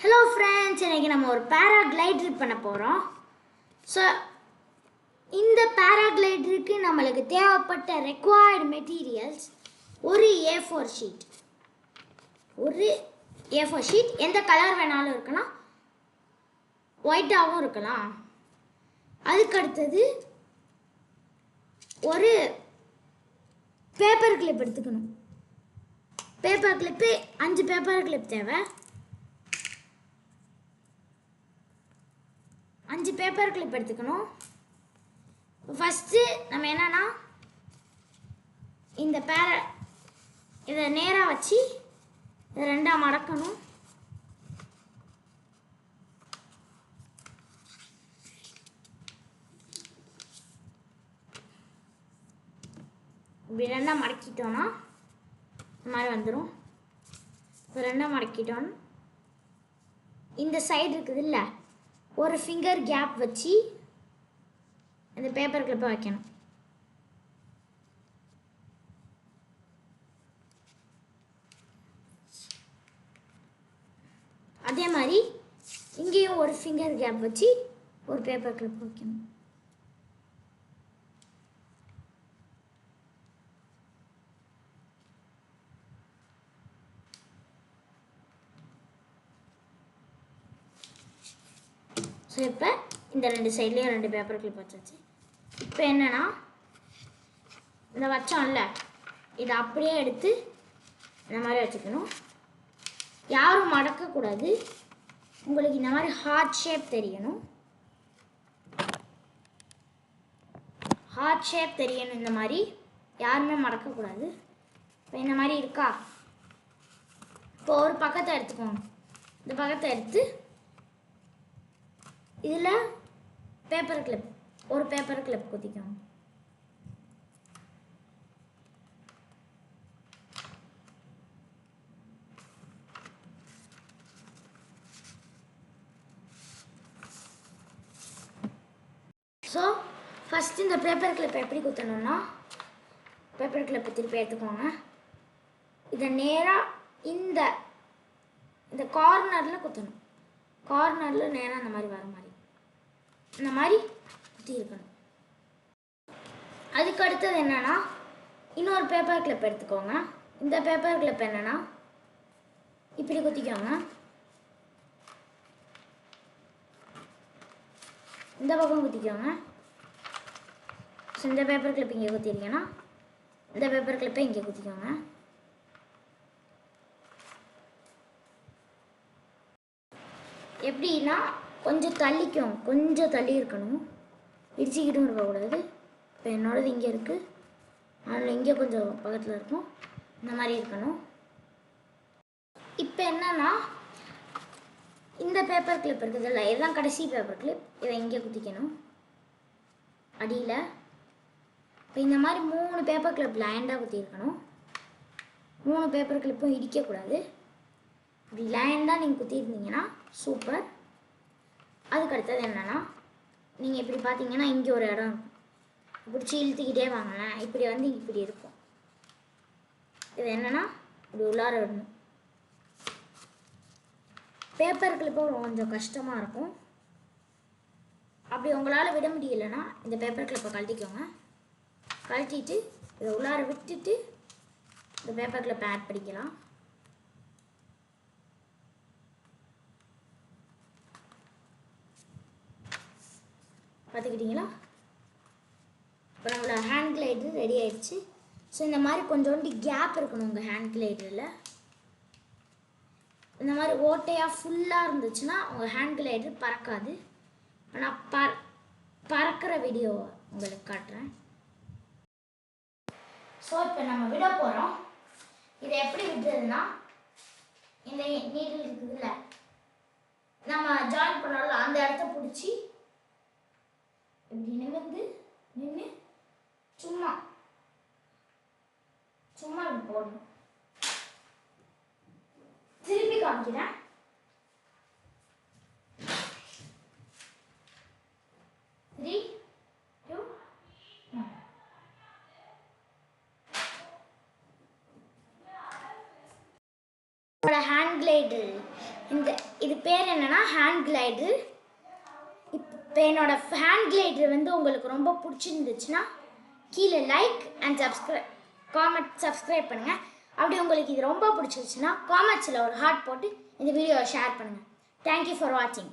Hello friends, இன்றைக்கி நம்ம ஒரு பேராகிளைடர் பண்ண போகிறோம். ஸோ இந்த பேராகிளைடருக்கு நம்மளுக்கு தேவைப்பட்ட ரெக்வயர்டு மெட்டீரியல்ஸ் ஒரு A4 ஷீட். ஒரு A4 ஷீட் எந்த கலர் வேணாலும் இருக்கலாம், ஒயிட்டாகவும் இருக்கலாம். அதுக்கடுத்தது ஒரு பேப்பர் கிளிப் எடுத்துக்கணும். பேப்பர் கிளிப்பு 5 பேப்பர் கிளிப் தேவை. 5 பேப்பர் கிளிப் எடுத்துக்கணும். ஃபஸ்ட்டு நம்ம என்னன்னா இந்த இதை நேராக வச்சு இதை ரெண்டாக மடக்கணும். இப்படி ரெண்டாக மடக்கிட்டோன்னா இந்த மாதிரி வந்துடும். இப்போ ரெண்டாக மடக்கிட்டோன்னு இந்த சைடு இருக்குது இல்லை, ஒரு ஃபிங்கர் கேப் வச்சு இந்த பேப்பர் கிளிப்பை வைக்கணும். அதே மாதிரி இங்கேயும் ஒரு ஃபிங்கர் கேப் வச்சு ஒரு பேப்பர் கிளிப் வைக்கணும். ஸோ இப்போ இந்த ரெண்டு சைட்லேயும் 2 பேப்பர் கிளிப் வச்சாச்சு. இப்போ என்னென்னா இந்த வச்சோம்ல, இதை அப்படியே எடுத்து இந்த மாதிரி வச்சுக்கணும். யாரும் மடக்கக்கூடாது. உங்களுக்கு இந்த மாதிரி ஹார்ட் ஷேப் தெரியணும். ஹார்ட் ஷேப் தெரியணும். இந்த மாதிரி யாருமே மடக்கக்கூடாது. இப்போ இந்த மாதிரி இருக்கா, இப்போ ஒரு பக்கத்தை எடுத்துக்கோங்க. இந்த பக்கத்தை எடுத்து இதில் பேப்பர் கிளிப், ஒரு பேப்பர் கிளிப் குத்திக்கோங்க. ஸோ ஃபஸ்ட்டு இந்த பேப்பர் கிளிப்பை எப்படி குத்தணும்னா, பேப்பர் கிளிப்பை திருப்பி எடுத்துக்கோங்க. இதை நேராக இந்த கார்னரில் குத்தணும். கார்னரில் நேராக அந்த மாதிரி வர மாதிரி இந்த மாதிரி குத்தி இருக்கணும். அதுக்கு அடுத்தது என்னென்னா, இன்னொரு பேப்பர் கிளிப் எடுத்துக்கோங்க. இந்த பேப்பர் கிளிப் என்னென்னா இப்படி குத்திக்கோங்க. இந்த பக்கம் குத்திக்கோங்க. ஸோ இந்த பேப்பர் கிளிப் இங்கே குத்திருக்கேன்னா இந்த பேப்பர் கிளிப்பை இங்கே குத்திக்கோங்க. எப்படின்னா கொஞ்சம் தள்ளிக்கும், கொஞ்சம் தள்ளி இருக்கணும், இடிச்சிக்கிட்டும் இருக்கக்கூடாது. இப்போ என்னோடது இங்கே இருக்குது, அதில் இங்கே கொஞ்சம் பக்கத்தில் இருக்கும், இந்த மாதிரி இருக்கணும். இப்போ என்னன்னா இந்த பேப்பர் கிளிப் இருக்குது இல்லை, இதுதான் கடைசி பேப்பர் கிளிப். இதை இங்கே குத்திக்கணும் அடியில். இப்போ இந்த மாதிரி 3 பேப்பர் கிளிப் லைண்டாக குத்திருக்கணும். 3 பேப்பர் கிளிப்பும் இடிக்கக்கூடாது. இப்படி லைண்டாக நீங்கள் குத்திருந்தீங்கன்னா சூப்பர். அதுக்கு அடுத்தது என்னென்னா, நீங்கள் இப்படி பார்த்தீங்கன்னா இங்கே ஒரு இடம் இருக்கும், பிடிச்சி இழுத்துக்கிட்டே வாங்கினேன், இப்படி வந்து இப்படி இருக்கும். இது என்னென்னா இப்படி உள்ளார விடணும். பேப்பர் கிளிப்பு கொஞ்சம் கஷ்டமாக இருக்கும். அப்படி உங்களால் விட முடியலைன்னா இந்த பேப்பர் கிளிப்பை கழட்டிக்கோங்க. கழட்டிட்டு இதை உள்ளார விட்டுட்டு இந்த பேப்பர் கிளிப்பை ஆட் பண்ணிக்கலாம். பார்த்துக்கிட்டிங்களா? இப்போ நம்மளோட ஹேண்ட் கிளைடர் ரெடி ஆயிடுச்சு. ஸோ இந்த மாதிரி கொஞ்சோண்டு கேப் இருக்கணும் உங்கள் ஹேண்ட் கிளைடரில். இந்த மாதிரி ஓட்டையாக ஃபுல்லாக இருந்துச்சுன்னா உங்கள் ஹேண்ட் கிளைடர் பறக்காது. நான் பறக்கிற வீடியோ உங்களுக்கு காட்டுறேன். ஸோ இப்போ நம்ம விட போகிறோம். இதை எப்படி விடுறதுன்னா, இந்த நீடில் இருக்குதுல்ல, நம்ம ஜாயின் பண்ணோம்ல, அந்த இடத்த பிடிச்சி இப்படி நின்று சும்மா இப்படி போடணும். திருப்பி காமிக்கிறேன். ஹேண்ட் கிளைடர் இந்த இது பேர் என்னன்னா ஹேண்ட் கிளைடர். இப்போ என்னோட ஹேண்ட் கிளைடர் வந்து உங்களுக்கு ரொம்ப பிடிச்சிருந்துச்சுன்னா கீழே லைக் அண்ட் சப்ஸ்கிரைப் பண்ணுங்கள். அப்படி உங்களுக்கு இது ரொம்ப பிடிச்சிருச்சுன்னா காமெண்ட்ஸில் ஒரு ஹார்ட் போட்டு இந்த வீடியோவை ஷேர் பண்ணுங்கள். தேங்க்யூ ஃபார் வாட்சிங்.